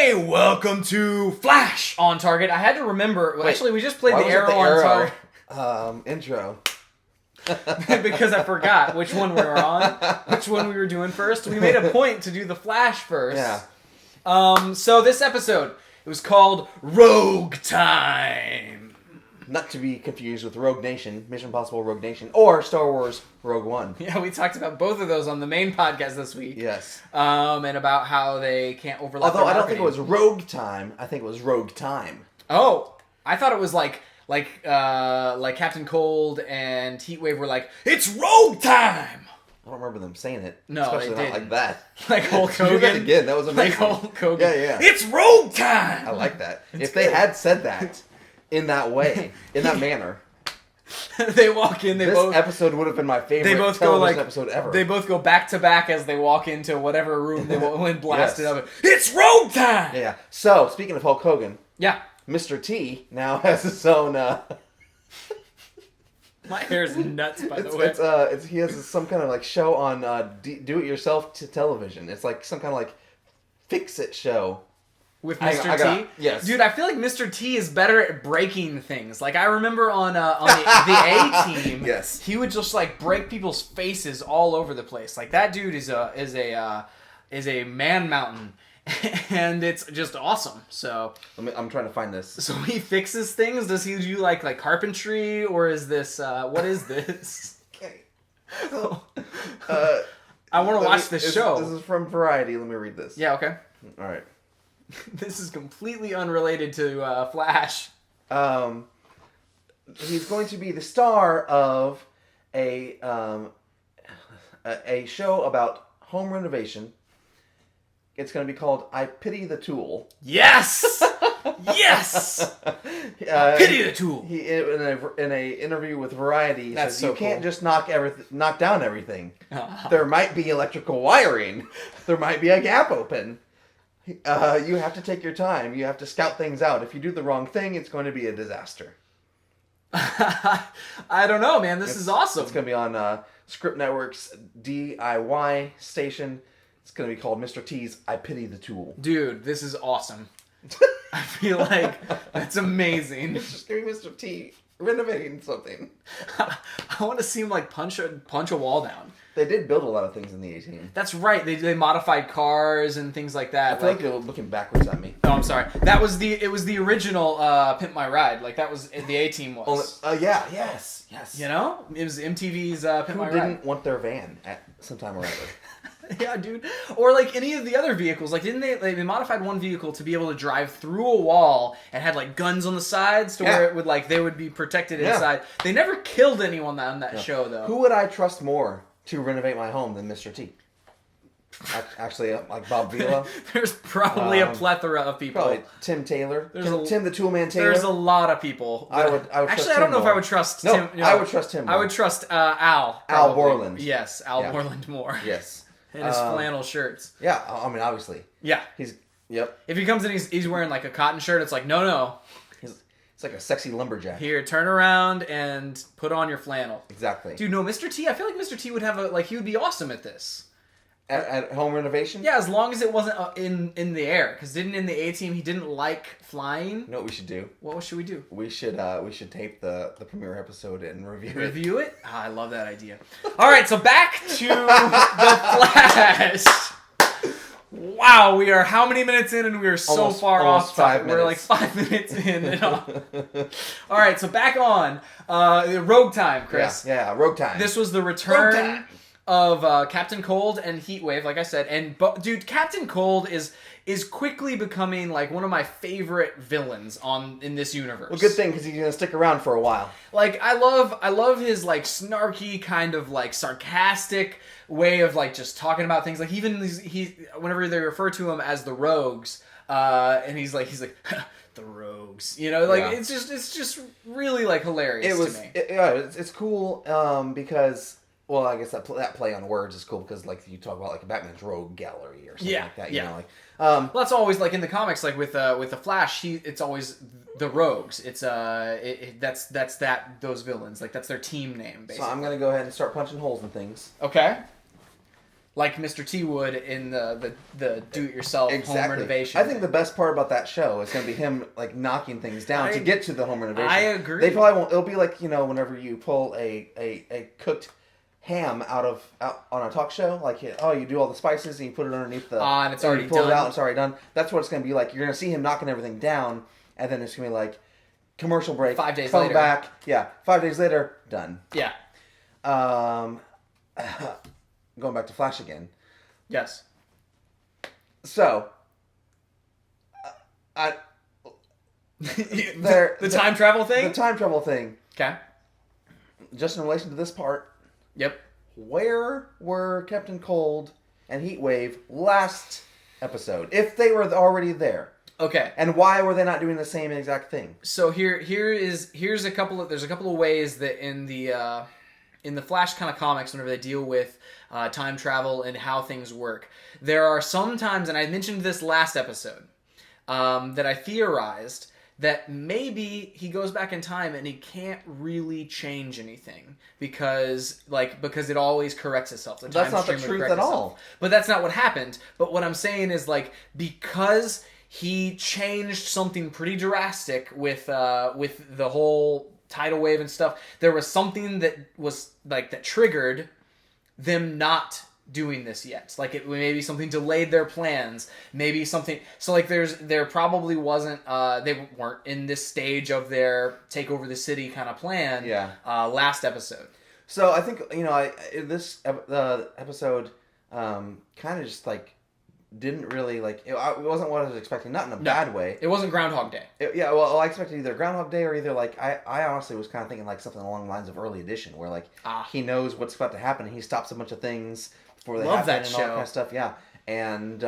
Hey, welcome to Flash on Target. I had to remember. Wait, actually, we just played why the was it Arrow on Arrow, Target intro. because I forgot which one we were on, which one we were doing first. We made a point to do the Flash first. Yeah. So this episode, it was called Rogue Time. Not to be confused with Rogue Nation, Mission Impossible Rogue Nation, or Star Wars Rogue One. Yeah, we talked about both of those on the main podcast this week. Yes. And about how they can't overlap. Although I don't marketing. think it was Rogue Time, I think it was Rogue Time. Oh, I thought it was like Captain Cold and Heatwave were like, it's Rogue Time! I don't remember them saying it. No, especially they not didn't. like that. Like Hulk Do Hogan. that again. That was amazing. Like Hulk Hogan. Yeah. It's Rogue Time! I like that. It's If they good. had said that in that way, in that manner, They walk in, this episode would have been my favorite they both go television like episode ever. They both go back to back as they walk into whatever room they went blasted Yes. up. It's Rogue Time! Yeah. So, speaking of Hulk Hogan, Yeah. Mr. T now has his own... My hair's nuts, by the way. he has some kind of like show on do-it-yourself television. It's like some kind of like fix-it show. With I Mr. T? yes. Dude, I feel like Mr. T is better at breaking things. Like, I remember on the A-Team, Yes. he would just, like, break people's faces all over the place. Like, that dude is a man mountain. And it's just awesome. So I'm trying to find this. so he fixes things? Does he do, like carpentry? Or is this, what is this? Okay. I want to watch this show. This is from Variety. Let me read this. Yeah, okay. All right. This is completely unrelated to Flash. He's going to be the star of a show about home renovation. It's going to be called I Pity the Tool. Yes! Yes! Pity the Tool. He in a interview with Variety he That's says so you can't cool. just knock down everything. There might be electrical wiring. There might be a gap open. You have to take your time. You have to scout things out. If you do the wrong thing, it's going to be a disaster. I don't know, man. This is awesome. It's going to be on Script Network's DIY station. It's going to be called Mr. T's I Pity the Tool. Dude, this is awesome. I feel like that's amazing. It's just going to be Mr. T renovating something. I want to see him like punch a wall down. They did build a lot of things in the 18. That's right. They modified cars and things like that. I feel like you're looking backwards at me. Oh, I'm sorry. It was the original Pimp My Ride. Like that was the A-Team was. Yes. You know, it was MTV's Pimp Who My didn't Ride. want their van at some time or other? Yeah, dude. Or like any of the other vehicles. Like didn't they modified one vehicle to be able to drive through a wall and had like guns on the sides to where it would like they would be protected inside. They never killed anyone on that show though. Who would I trust more to renovate my home than Mr. T? Actually, like Bob Vila. There's probably a plethora of people. Probably Tim Taylor. There's Tim the Toolman Taylor. There's a lot of people. I would Actually, trust I don't Tim know if more. I would trust No, Tim. I would trust him I more. would trust Al. Al probably. Borland. Yes, Al Borland more. Yes. And his flannel shirts. Yeah, I mean, obviously. Yeah. Yep. If he comes in, he's wearing like a cotton shirt. It's like no. It's like a sexy lumberjack. Here, turn around and put on your flannel. Exactly. Dude, no, Mr. T. I feel like Mr. T would have he would be awesome at this. At home renovation? Yeah, as long as it wasn't in the air. Because in the A-Team he didn't like flying. You know what we should do? What should we do? We should tape the premiere episode and review it. Review it? Oh, I love that idea. All right, so back to the Flash. Wow, we are how many minutes in and we are so far almost off 5 topic. We're like minutes. 5 minutes in and all. All right, so back on Rogue Time, Chris. Yeah, Rogue Time. This was the Rogue return Time. of Captain Cold and Heatwave, like I said. And dude, Captain Cold is quickly becoming like one of my favorite villains in this universe. Well, good thing because he's gonna stick around for a while. Like I love his like snarky kind of like sarcastic way of like just talking about things. Like even whenever they refer to him as the Rogues, and he's like the Rogues, you know, like it's just really like hilarious to me. It's cool because. Well, I guess that play on words is cool because, like, you talk about like Batman's Rogue Gallery or something like that. You know, like, well, that's always like in the comics, like with the Flash, it's always the Rogues. It's that's those villains, like that's their team name. Basically. So I'm gonna go ahead and start punching holes in things. Okay. like Mr. T would in the do-it-yourself home renovation. I think the best part about that show is going to be him like knocking things down to get to the home renovation. I agree. They probably won't. It'll be like, whenever you pull a cooked ham out on a talk show, like, you do all the spices and you put it underneath the and it's already you pull done. it out and it's already done. That's what it's going to be like. You're going to see him knocking everything down, and then it's going to be like commercial break. 5 days come later. back. Yeah, 5 days later, done. Yeah. Going back to Flash again. Yes. So, the time travel thing? The time travel thing. Okay. Just in relation to this part. Yep. Where were Captain Cold and Heatwave last episode? If they were already there. Okay. And why were they not doing the same exact thing? So there's a couple of ways that in the Flash kind of comics, whenever they deal with time travel and how things work, there are some times, and I mentioned this last episode, that I theorized that maybe he goes back in time and he can't really change anything because it always corrects itself. The That's not the truth at all. But that's not what happened. But what I'm saying is, like, because he changed something pretty drastic with the whole tidal wave and stuff, there was something that was like that triggered them not doing this yet. Like, it maybe something delayed their plans, maybe something. So like there probably wasn't they weren't in this stage of their take over the city kind of plan. Yeah. Last episode. So I think this episode kind of just like didn't really like it wasn't what I was expecting, not in a bad way. It wasn't Groundhog Day. I expected either Groundhog Day or either like I honestly was kind of thinking like something along the lines of Early Edition, where like he knows what's about to happen and he stops a bunch of things before they happen and all that kind of stuff. Yeah, and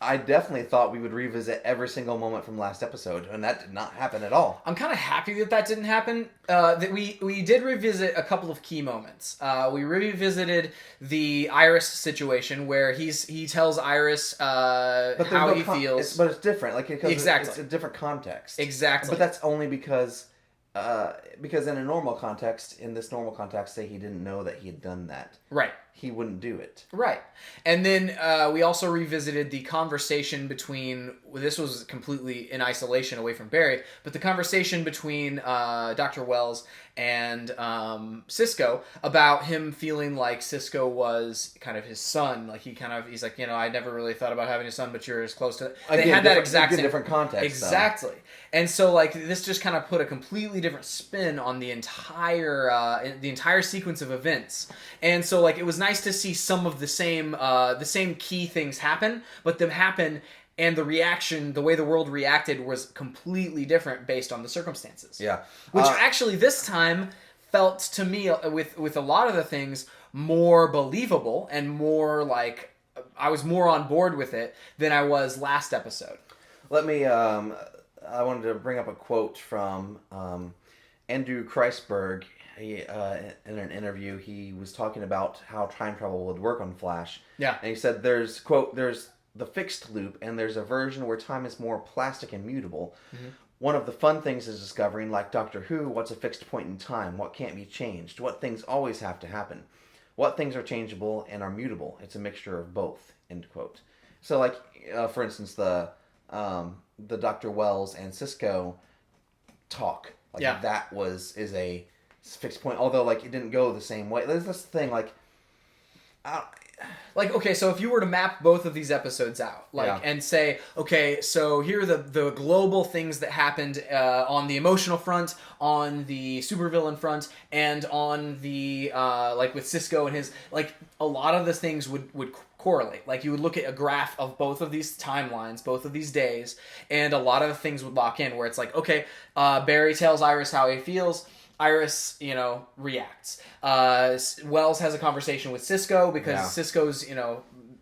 I definitely thought we would revisit every single moment from last episode, and that did not happen at all. I'm kind of happy that didn't happen. That we did revisit a couple of key moments. We revisited the Iris situation where he tells Iris how he feels. But it's different, like exactly. It's a different context. Exactly. But that's only because in a normal context, say he didn't know that he had done that. Right. He wouldn't do it. Right. And then we also revisited the conversation between, this was completely in isolation away from Barry, but the conversation between Dr. Wells and Cisco about him feeling like Cisco was kind of his son. Like he's like, I never really thought about having a son, but you're as close to it. They had that exact same different context. Exactly. Though. And so like this just kind of put a completely different spin on the entire sequence of events. And so like it was nice to see some of the same key things happen, but them happen and the reaction, the way the world reacted was completely different based on the circumstances. Yeah. Which actually this time felt to me with a lot of the things more believable and more like I was more on board with it than I was last episode. I wanted to bring up a quote from Andrew Kreisberg. In an interview, he was talking about how time travel would work on Flash. Yeah. And he said there's the fixed loop, and there's a version where time is more plastic and mutable. Mm-hmm. One of the fun things is discovering, like Doctor Who, what's a fixed point in time, what can't be changed, what things always have to happen, what things are changeable and are mutable. It's a mixture of both, end quote. So, like, for instance, the Dr. Wells and Cisco talk. Like, that is a fixed point, although, like, it didn't go the same way. There's this thing, like... okay, so if you were to map both of these episodes out, and say, okay, so here are the global things that happened on the emotional front, on the supervillain front, and on the, with Cisco and his, like, a lot of the things would correlate. Like, you would look at a graph of both of these timelines, both of these days, and a lot of the things would lock in, where it's like, okay, Barry tells Iris how he feels, Iris, reacts. Wells has a conversation with Cisco because Cisco's,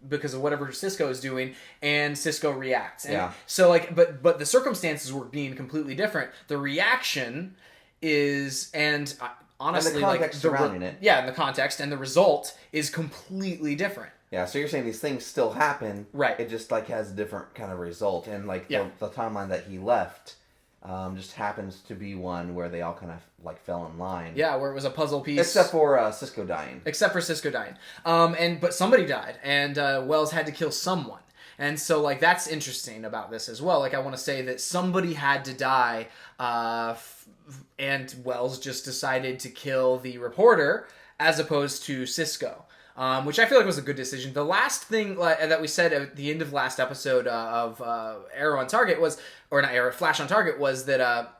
because of whatever Cisco is doing, and Cisco reacts. And so, like, but the circumstances were being completely different. The reaction is, honestly, and the context surrounding it. Yeah, and the context and the result is completely different. Yeah, so you're saying these things still happen. Right. It just, like, has a different kind of result. And, like, the timeline that he left... just happens to be one where they all kind of like fell in line. Yeah, where it was a puzzle piece. Except for Cisco dying. But somebody died, and Wells had to kill someone. And so, like, that's interesting about this as well. Like, I want to say that somebody had to die, and Wells just decided to kill the reporter as opposed to Cisco. Which I feel like was a good decision. The last thing that we said at the end of last episode of Arrow on Target was, or not Arrow, Flash on Target, was that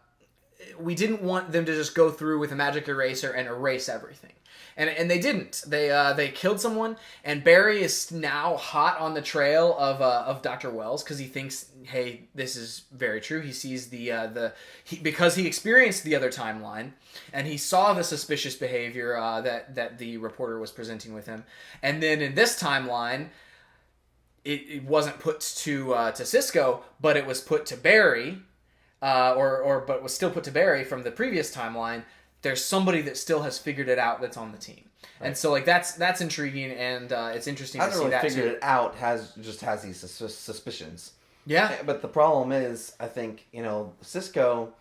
we didn't want them to just go through with a magic eraser and erase everything. And they didn't. They killed someone, and Barry is now hot on the trail of Dr. Wells because he thinks, hey, this is very true. He sees because he experienced the other timeline, and he saw the suspicious behavior that the reporter was presenting with him, and then in this timeline, it wasn't put to Cisco, but it was put to Barry, but was still put to Barry from the previous timeline. There's somebody that still has figured it out that's on the team. Right. And so, like, that's intriguing, and it's interesting to see that, too. Figured it out, has these suspicions. Yeah. But the problem is, I think, Cisco,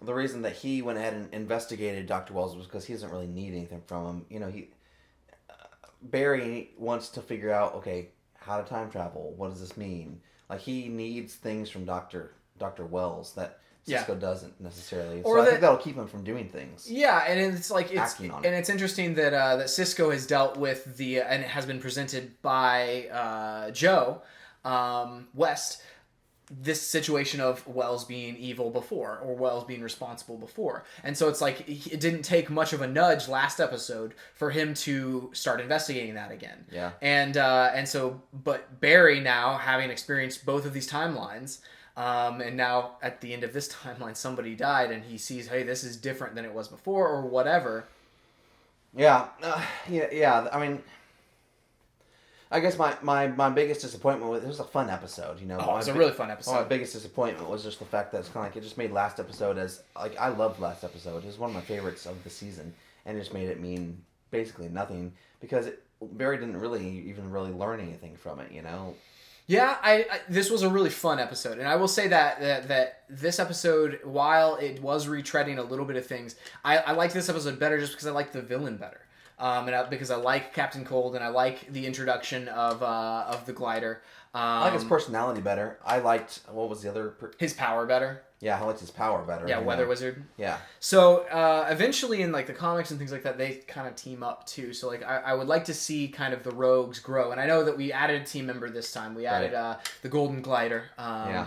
the reason that he went ahead and investigated Dr. Wells was because he doesn't really need anything from him. Barry wants to figure out, okay, how to time travel. What does this mean? Like, he needs things from Dr. Wells that Cisco doesn't necessarily. So I think that'll keep him from doing things. Yeah, and it's interesting that Cisco has dealt with and it has been presented by Joe West, this situation of Wells being evil before, or Wells being responsible before. And so it's like, it didn't take much of a nudge last episode for him to start investigating that again. Yeah. But Barry now, having experienced both of these timelines, and now at the end of this timeline, somebody died, and he sees, hey, this is different than it was before, or whatever. Yeah. I mean, I guess my biggest disappointment was, it was a fun episode, It was a really fun episode. My biggest disappointment was just the fact that it's kind of like, it just made last episode I loved last episode. It was one of my favorites of the season, and it just made it mean basically nothing, because Barry didn't really learn anything from it, Yeah, this was a really fun episode, and I will say that this episode, while it was retreading a little bit of things, I liked this episode better just because I liked the villain better, because I like Captain Cold, and I like the introduction of the glider. I like his personality better. I liked, what was the other? His power better. Yeah, I liked his power better. Yeah, Weather Wizard. Yeah. So eventually in like the comics and things like that, they kind of team up too. So like I would like to see kind of the Rogues grow. And I know that we added a team member this time. We added the Golden Glider,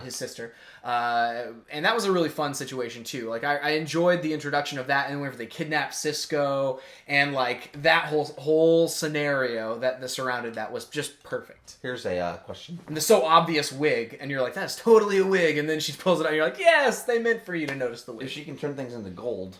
his sister. And that was a really fun situation too. Like I enjoyed the introduction of that, and whenever they kidnapped Cisco, and like that whole scenario that surrounded that was just perfect. Here's a question. And the so obvious wig, and you're like, that's totally a wig, and then she pulls it out, and you're like, yes, they meant for you to notice the wig. If she can turn things into gold,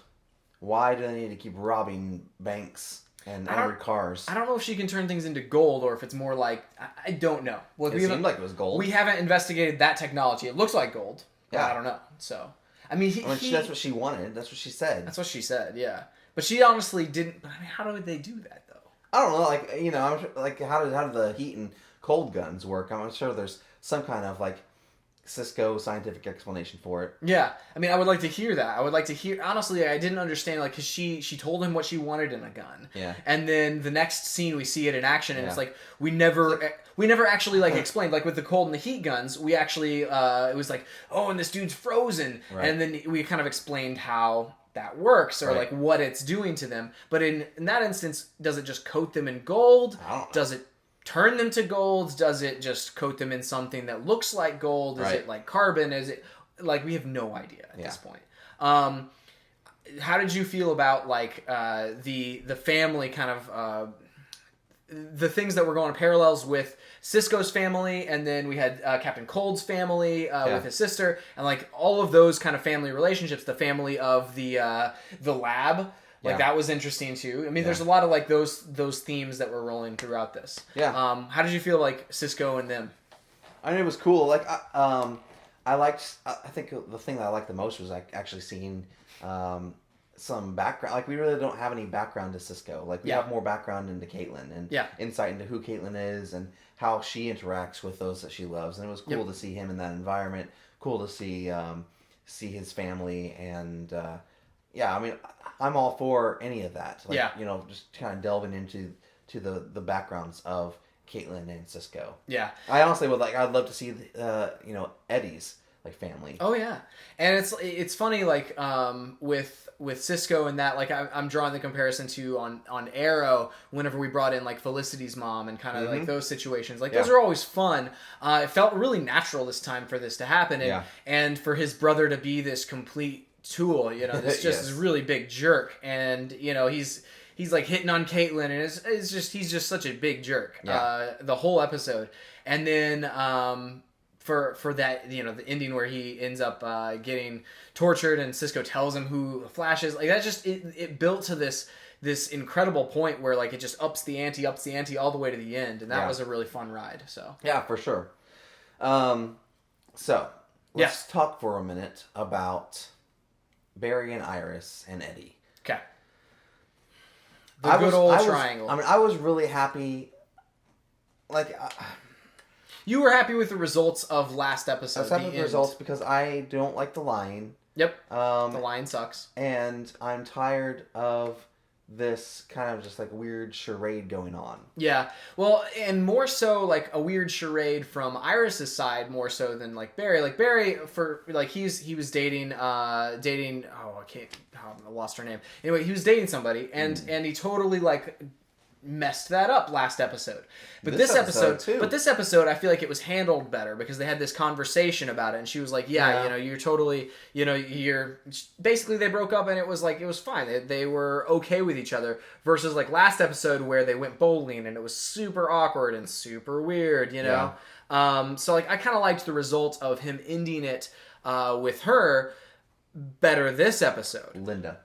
why do they need to keep robbing banks and armored cars? I don't know if she can turn things into gold, or if it's more like, I don't know. Well, it seemed like it was gold. We haven't investigated that technology. It looks like gold, but I don't know. So, I mean, that's what she wanted. That's what she said. That's what she said, yeah. But she honestly didn't. I mean, how did they do that, though? I don't know. How do the heat and cold guns work? I'm sure there's some kind of Cisco scientific explanation for it. Yeah, I mean, I would like to hear that. I would like to hear. Honestly, I didn't understand, because she told him what she wanted in a gun. Yeah. And then the next scene, we see it in action, and it's like we never actually explained. Like with the cold and the heat guns, we actually it was like, oh, and this dude's frozen, and then we kind of explained how that works, or what it's doing to them. But in that instance, does it just coat them in gold? I don't know. Does it turn them to gold? Does it just coat them in something that looks like gold? Is it like carbon? Is it we have no idea at this point. How did you feel about the family kind of the things that were going parallels with Cisco's family, and then we had Captain Cold's family with his sister, and all of those kind of family relationships, the family of the lab. That was interesting too. I mean, there's a lot of those themes that were rolling throughout this. Yeah. How did you feel Cisco and them? I mean, it was cool. I liked. I think the thing that I liked the most was actually seeing some background. We really don't have any background to Cisco. We have more background into Caitlin, and insight into who Caitlin is and how she interacts with those that she loves. And it was cool to see him in that environment. Cool to see see his family, and yeah, I mean, I'm all for any of that. Like, Yeah. you know, just kind of delving into the backgrounds of Caitlin and Cisco. Yeah. I honestly would like. I'd love to see you know, Eddie's like family. Oh yeah, and it's funny like with Cisco and that, like I'm drawing the comparison to on Arrow whenever we brought in like Felicity's mom and kind of like those situations, like those are always fun. It felt really natural this time for this to happen, and for his brother to be this complete tool, you know, this just is really big jerk, and you know he's like hitting on Caitlin, and it's just he's just such a big jerk the whole episode, and then for that, you know, the ending where he ends up getting tortured and Cisco tells him who Flash is, like that just it built to this incredible point where like it just ups the ante all the way to the end, and that was a really fun ride. So yeah, for sure. So let's talk for a minute about Barry and Iris and Eddie. Okay. The good old triangle. I mean, I was really happy. Like, you were happy with the results of last episode. I was happy with the results because I don't like the line. Yep. The line sucks. And I'm tired of this kind of just like weird charade going on. Yeah. Well, and more so like a weird charade from Iris's side more so than like Barry. Like Barry, for like he was dating I lost her name. Anyway, he was dating somebody and he totally like messed that up last episode. But this episode too. But this episode I feel like it was handled better because they had this conversation about it, and she was like, you know, you're totally, you know, you're basically, they broke up and it was like, it was fine. They were okay with each other versus like last episode where they went bowling and it was super awkward and super weird, you know. So like I kind of liked the result of him ending it with her better this episode. Linda,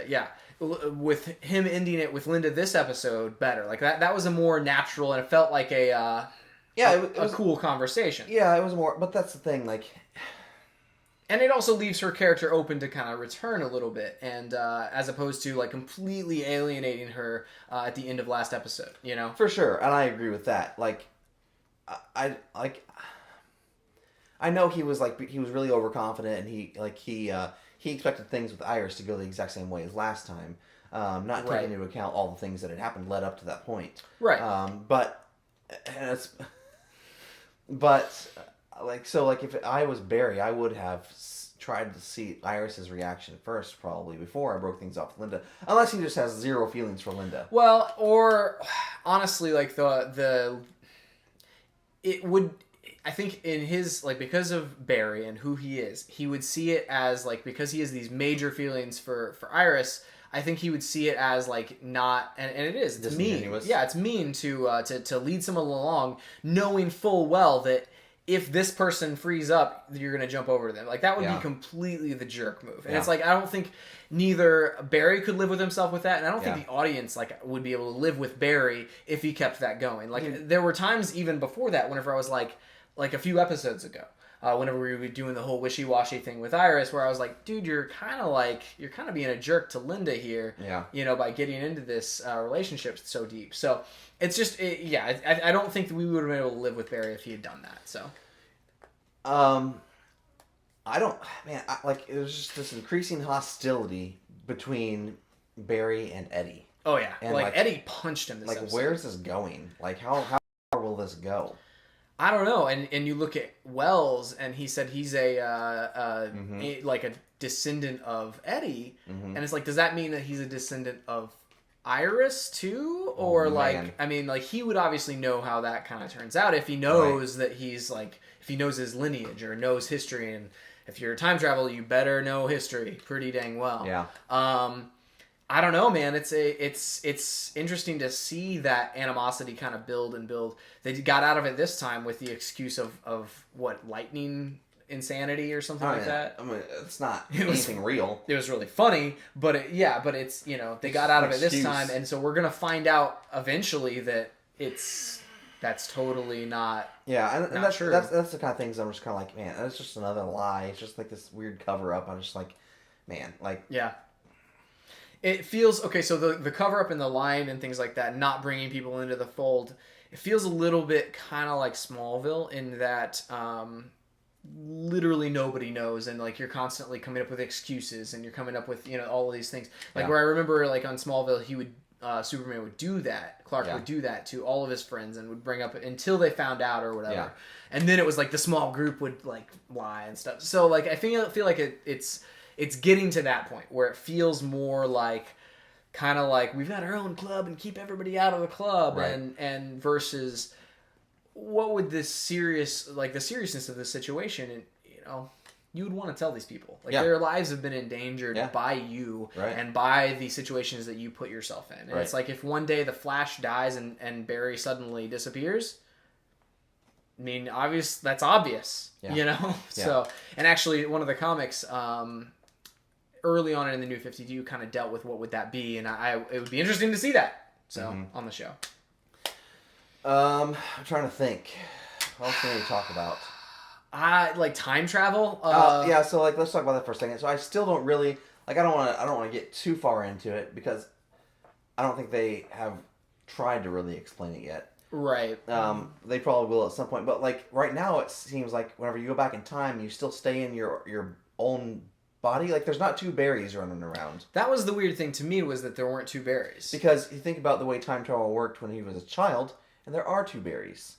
yeah. With him ending it with Linda this episode better. Like that was a more natural, and it felt like it was a cool conversation. Yeah, it was more, but that's the thing, like, and it also leaves her character open to kind of return a little bit, and as opposed to like completely alienating her at the end of last episode, you know? For sure, and I agree with that. Like, I know he was really overconfident, and he expected things with Iris to go the exact same way as last time, not taking into account all the things that had happened led up to that point. Right. Like if I was Barry, I would have tried to see Iris's reaction first, probably before I broke things off with Linda, unless he just has zero feelings for Linda. Well, or honestly, like I think in his, like, because of Barry and who he is, he would see it as, like, because he has these major feelings for Iris, I think he would see it as, like, not, and it is, it's mean. Yeah, it's mean to lead someone along knowing full well that if this person frees up, you're going to jump over to them. Like, that would be completely the jerk move. And it's like, I don't think neither Barry could live with himself with that, and I don't think the audience, like, would be able to live with Barry if he kept that going. Like, there were times even before that whenever I was like a few episodes ago, whenever we were doing the whole wishy-washy thing with Iris, where I was like, dude, you're kind of being a jerk to Linda here, you know, by getting into this relationship so deep. So it's just, I don't think that we would have been able to live with Barry if he had done that. So, it was just this increasing hostility between Barry and Eddie. Oh yeah, and like Eddie punched him this episode. Where's this going? Like, how far will this go? I don't know, and you look at Wells, and he said he's like a descendant of Eddie, and it's like, does that mean that he's a descendant of Iris too, or I mean, like he would obviously know how that kind of turns out if he knows that he's like, if he knows his lineage or knows history, and if you're a time traveler, you better know history pretty dang well. Yeah. I don't know, man. It's interesting to see that animosity kind of build and build. They got out of it this time with the excuse of what, lightning insanity or something like that. I mean, it's not anything real. It was really funny, but it's, you know, they got out of it this time, and so we're gonna find out eventually that that's totally not. Yeah, and not that's true. That's the kind of things I'm just kind of like, man, that's just another lie. It's just like this weird cover up. I'm just like, man, like, yeah. It feels, okay, so the cover-up and the line and things like that, not bringing people into the fold, it feels a little bit kind of like Smallville in that literally nobody knows, and like you're constantly coming up with excuses, and you're coming up with all of these things. Like Yeah. where I remember like on Smallville, he would Superman would do that. Clark Yeah. would do that to all of his friends and would bring up until they found out or whatever. Yeah. And then it was like the small group would like lie and stuff. So like I feel like it's getting to that point where it feels more like kind of like we've got our own club and keep everybody out of the club, Right. and versus what would the seriousness of the situation, and you would want to tell these people like Yeah. their lives have been endangered Yeah. by you Right. and by the situations that you put yourself in. And Right. it's like if one day the Flash dies and Barry suddenly disappears, I mean, that's obvious, Yeah. Yeah. So, and actually one of the comics, early on in the New 52 kind of dealt with what would that be, and it would be interesting to see that. So on the show. I'm trying to think. What else can we talk about? Like time travel. Yeah, so like let's talk about that for a second. So I still don't really like. I don't want to get too far into it because I don't think they have tried to really explain it yet. Right. They probably will at some point, but like right now, it seems like whenever you go back in time, you still stay in your own body. Like there's not two Barrys running around. That was the weird thing to me, was that there weren't two Barrys. Because you think about the way time travel worked when he was a child, and there are two Barrys.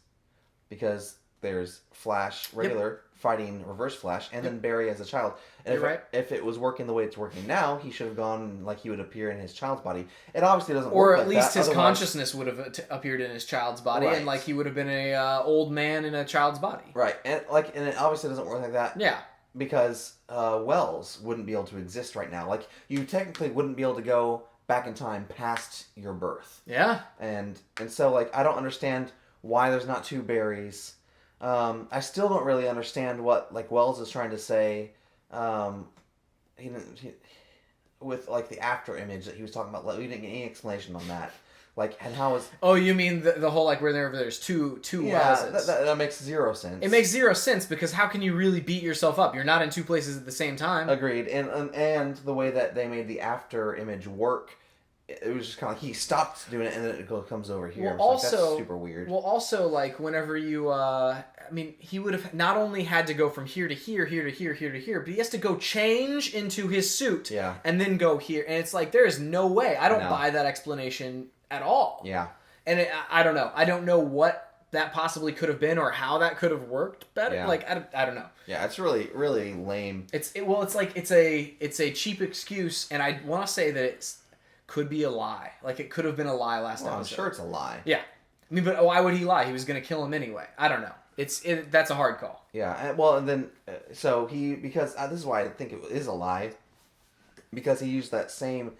Because there's Flash, regular, fighting Reverse Flash, and then Barry as a child. And You're right. if it was working the way it's working now, he should have gone, like he would appear in his child's body. It obviously doesn't Or work at like least that. his Otherwise- consciousness would have appeared in his child's body, Right. and like he would have been a old man in a child's body. Right, and it obviously doesn't work like that. Yeah. Because Wells wouldn't be able to exist right now. Like, you technically wouldn't be able to go back in time past your birth. Yeah. And so, like, I don't understand why there's not two Barrys. I still don't really understand what, like, Wells is trying to say with, like, the after image that he was talking about. Like, we didn't get any explanation on that. Like, and how is... Oh, you mean the whole, like, where there's two Yeah, Wellses. that makes zero sense. It makes zero sense, because how can you really beat yourself up? You're not in two places at the same time. Agreed. And the way that they made the after image work, it was just kind of like he stopped doing it and then it comes over here. Well, It's like, also, that's super weird. Well, also, like, whenever you, I mean, he would have not only had to go from here to here, here to here, here to here, but he has to go change into his suit. Yeah. And then go here. And it's like, there is no way. I don't No. buy that explanation at all. Yeah. And I don't know. I don't know what that possibly could have been or how that could have worked better. Yeah. Like, I don't know. Yeah, it's really, really lame. It's like it's a cheap excuse, and I want to say that it's could be a lie. Like, it could have been a lie last Well, I'm episode. sure it's a lie. Yeah. I mean, but why would he lie? He was going to kill him anyway. I don't know. That's a hard call. Yeah, and then, so because this is why I think it is a lie, because he used that same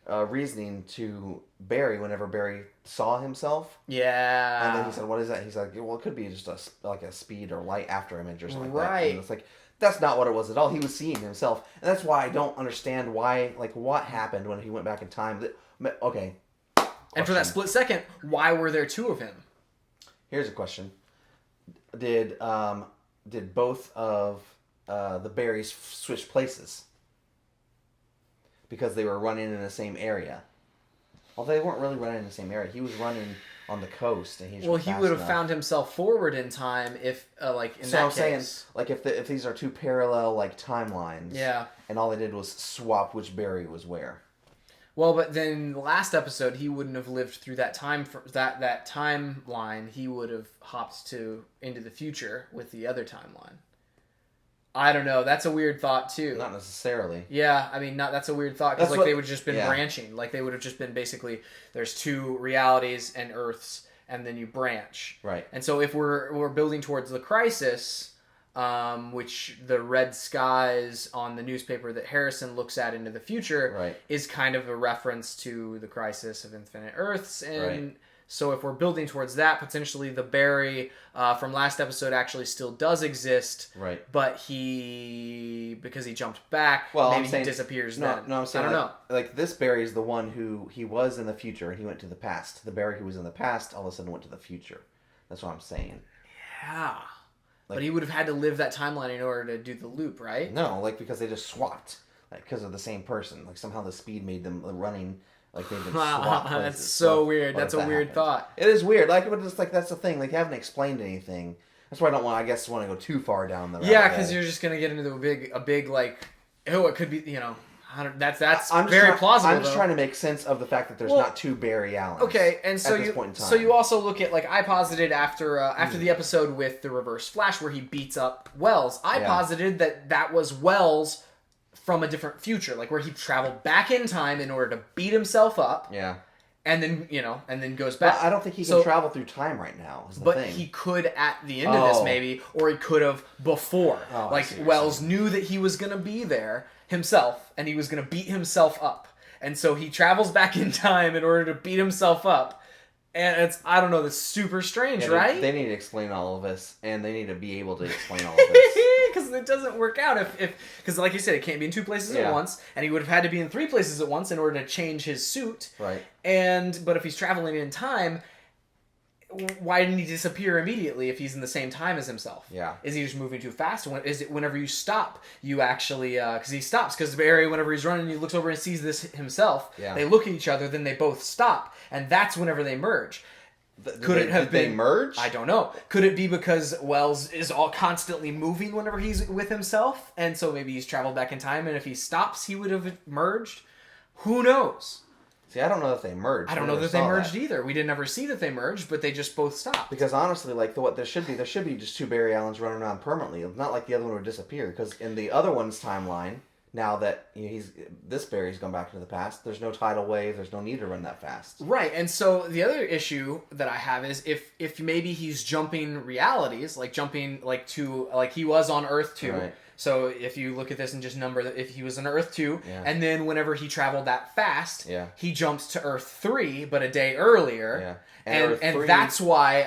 reasoning to Barry whenever Barry saw himself. Yeah. And then he said, what is that? He's like, well, it could be just a speed or light after image or something like that. Right. And it's like, that's not what it was at all. He was seeing himself. And that's why I don't understand why, like, what happened when he went back in time. Okay. And for that split second, why were there two of him? Here's a question. Did both of the Barrys switch places? Because they were running in the same area. Although they weren't really running in the same area. He was running on the coast, and he would have found himself forward in time if, like, in that saying, case. like, if these are two parallel, like, timelines. Yeah. And all they did was swap which Barry was where. Well, but then last episode, he wouldn't have lived through that time that timeline. He would have hopped into the future with the other timeline. I don't know. That's a weird thought too. Not necessarily. Yeah, I mean, that's a weird thought, because like they would have just been yeah. branching. Like they would have just been basically there's two realities and Earths, and then you branch. Right. And so if we're building towards the crisis, which the red skies on the newspaper that Harrison looks at into the future Right. is kind of a reference to the crisis of Infinite Earths. And Right. so if we're building towards that, potentially the Barry from last episode actually still does exist. Right. But because he jumped back, Well, maybe I'm saying, he disappears no, then. No, I'm saying I don't know. Like this Barry is the one who he was in the future and he went to the past. The Barry who was in the past all of a sudden went to the future. That's what I'm saying. Yeah. But he would have had to live that timeline in order to do the loop, right? No, like because they just swapped, like because of the same person. Like somehow the speed made them running. Like made them swap places. That's so weird. What That's if a that weird happened? thought. It is weird. Like, but just like that's the thing. Like, they haven't explained anything. That's why I don't want. I guess want to go too far down the. Yeah, because you're just gonna get into a big like, oh, it could be, that's very plausible. I'm just trying to make sense of the fact that there's not two Barry Allens. Okay, and so at this point in time. so you also look at, like, I posited after the episode with the Reverse Flash where he beats up Wells. I posited that was Wells from a different future, like where he traveled back in time in order to beat himself up. Yeah. And then, and then goes back. But I don't think he can travel through time right now. But he could at the end of this, maybe, or he could have before. Like, Wells knew that he was going to be there himself, and he was going to beat himself up. And so he travels back in time in order to beat himself up. And it's, I don't know, that's super strange, right? They need to explain all of this, and they need to be able to explain all of this. Because it doesn't work out because like you said, it can't be in two places at once, and he would have had to be in three places at once in order to change his suit. Right. But if he's traveling in time, why didn't he disappear immediately if he's in the same time as himself? Yeah. Is he just moving too fast? Is it whenever you stop, you actually... Because he stops, because Barry, whenever he's running, he looks over and sees this himself. Yeah. They look at each other, then they both stop, and that's whenever they merge. Did they merge? I don't know. Could it be because Wells is all constantly moving whenever he's with himself, and so maybe he's traveled back in time, and if he stops, he would have merged? Who knows? See, I don't know that they merged. I don't know that they merged either. We didn't ever see that they merged, but they just both stopped. Because honestly, like there should be just two Barry Allens running around permanently. It's not like the other one would disappear. Because in the other one's timeline, now that this Barry's gone back into the past, there's no tidal wave. There's no need to run that fast. Right, and so the other issue that I have is if maybe he's jumping realities, like jumping like he was on Earth 2. Right. So if you look at this and just number that, if he was on Earth 2, and then whenever he traveled that fast, he jumped to Earth 3, but a day earlier. Yeah. And that's why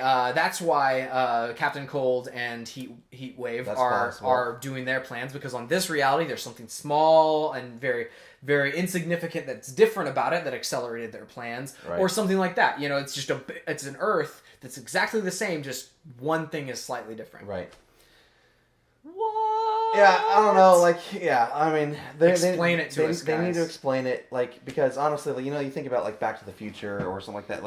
Captain Cold and Heatwave are doing their plans, because on this reality there's something small and very, very insignificant that's different about it that accelerated their plans, or something like that. It's just it's an Earth that's exactly the same, just one thing is slightly different. Right. What? Yeah, I don't know. I mean, explain it to us, guys. They need to explain it, because honestly, you think about Back to the Future or something like that.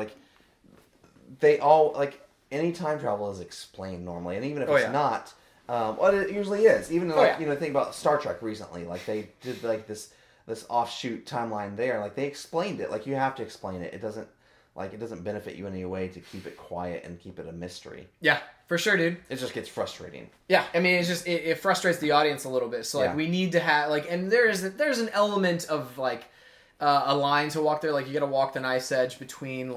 They all any time travel is explained normally, and even if it's not, well, it usually is. Even think about Star Trek recently. They did this offshoot timeline there. They explained it. You have to explain it. It doesn't benefit you in any way to keep it quiet and keep it a mystery. Yeah, for sure, dude. It just gets frustrating. Yeah, I mean, it's just it frustrates the audience a little bit. So we need to have and there's an element of a line to walk there. You got to walk the nice edge between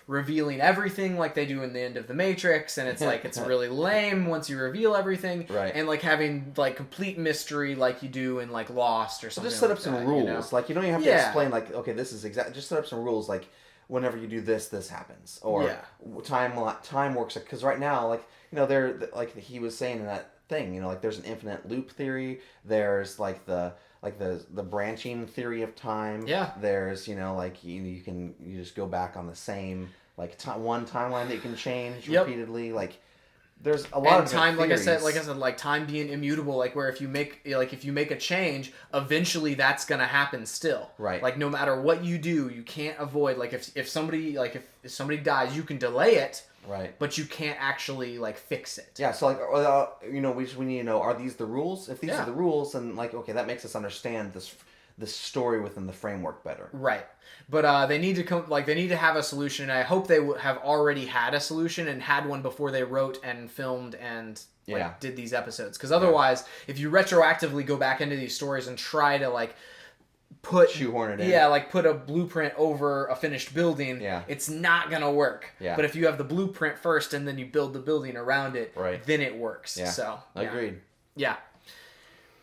revealing everything like they do in the end of The Matrix, and it's it's really lame once you reveal everything, right? And having complete mystery like you do in Lost or something. Just set up some rules. You don't even have to explain okay, this is exact. Just set up some rules whenever you do this happens, or time works, because right now they're he was saying in that thing, there's an infinite loop theory. There's the branching theory of time. Yeah. There's you just go back on the same one timeline that you can change repeatedly. There's a lot of time, theories. like I said, time being immutable. Where if you make a change, eventually that's gonna happen still. Right. No matter what you do, you can't avoid. If somebody dies, you can delay it. Right. But you can't actually fix it. Yeah. So we need to know, are these the rules? If these are the rules, then okay, that makes us understand this story within the framework better. Right. But they need to they need to have a solution. And I hope they have already had a solution and had one before they wrote and filmed and did these episodes. Because otherwise, if you retroactively go back into these stories and try to shoehorn it in. Yeah, put a blueprint over a finished building. Yeah. It's not gonna work. Yeah. But if you have the blueprint first and then you build the building around it, then it works. Yeah. So agreed. Yeah.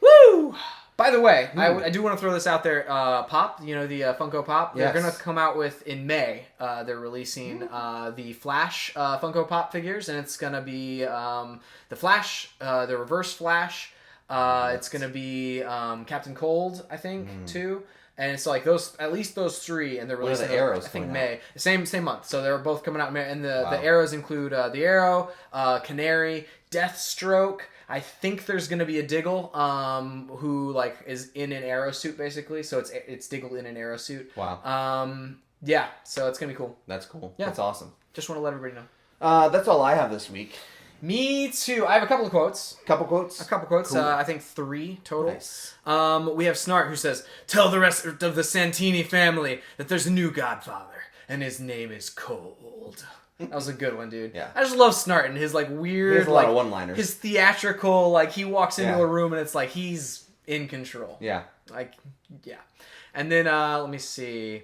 Woo! By the way, I do want to throw this out there. Pop, the Funko Pop, they're going to come out with, in May, they're releasing the Flash Funko Pop figures, and it's going to be the Flash, the Reverse Flash. It's going to be Captain Cold, I think, too. And it's those, at least those three, and they're releasing the Arrows, I think May. Same month. So they're both coming out in May. And the Wow. Arrows include the Arrow, Canary, Deathstroke. I think there's gonna be a Diggle, who is in an Arrow suit basically. So it's Diggle in an Arrow suit. Wow. Yeah. So it's gonna be cool. That's cool. Yeah. That's awesome. Just want to let everybody know. That's all I have this week. Me too. I have a couple of quotes. Couple quotes? A couple quotes. Cool. I think 3 total. Nice. We have Snart who says, "Tell the rest of the Santini family that there's a new godfather, and his name is Cold." That was a good one, dude. Yeah. I just love Snart and his like weird, He has a lot of one-liners. his theatrical, like he walks into Yeah. a room and it's like he's in control. Yeah. Like, yeah. And then let me see.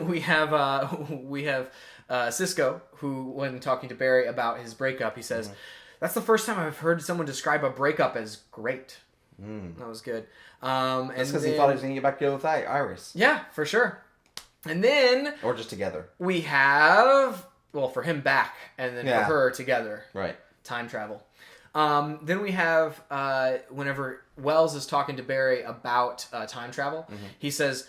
We have Cisco, who, when talking to Barry about his breakup, he says, "That's the first time I've heard someone describe a breakup as great." That was good. That's because he thought he was going to get back together with Iris. Yeah, for sure. And then Or just together. we have, well, for him back, and then Yeah. for her together. Right. Time travel. Then we have whenever Wells is talking to Barry about time travel, he says,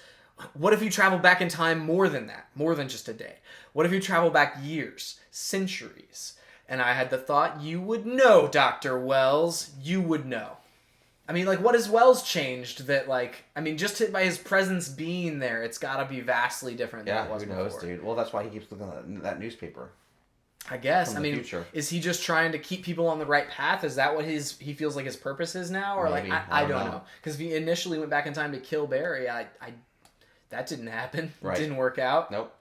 "What if you travel back in time more than that? More than just a day? What if you travel back years, centuries?" And I had the thought, you would know, Dr. Wells. You would know. I mean, like, what has Wells changed that, like, I mean, just by his presence being there, it's got to be vastly different than Yeah, it was who knows, before. dude? Well, that's why he keeps looking at that newspaper. I guess. From I the mean, future. is he just trying to keep people on the right path? Is that what he feels like his purpose is now? Or Maybe. like I I don't don't know. know. Because if he initially went back in time to kill Barry, I that didn't happen. Right. Didn't work out. Nope.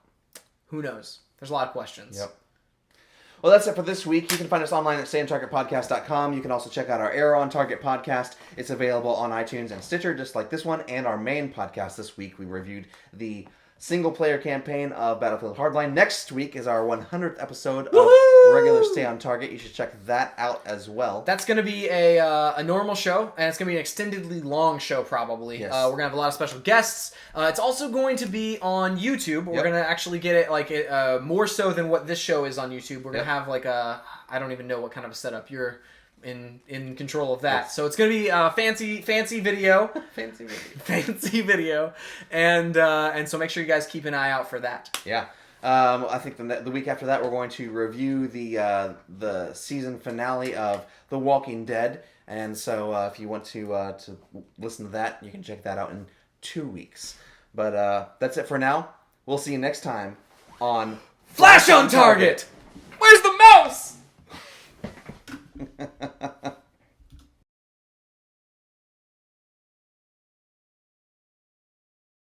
Who knows? There's a lot of questions. Yep. Well, that's it for this week. You can find us online at stayontargetpodcast.com. You can also check out our Arrow on Target podcast. It's available on iTunes and Stitcher, just like this one. And our main podcast this week, we reviewed the single-player campaign of Battlefield Hardline. Next week is our 100th episode of Woohoo! regular Stay on Target. You should check that out as well. That's going to be a normal show, and it's going to be an extendedly long show, probably. Yes. We're going to have a lot of special guests. It's also going to be on YouTube. We're Yep. going to actually get it like more so than what this show is on YouTube. We're going Yep. to have like I don't even know what kind of a setup. You're in control of that. So it's going to be a fancy video. Fancy video. Fancy video. And so make sure you guys keep an eye out for that. Yeah. I think the week after that, we're going to review the season finale of The Walking Dead. And so if you want to listen to that, you can check that out in 2 weeks. But that's it for now. We'll see you next time on Flash on Target! Where's the mouse?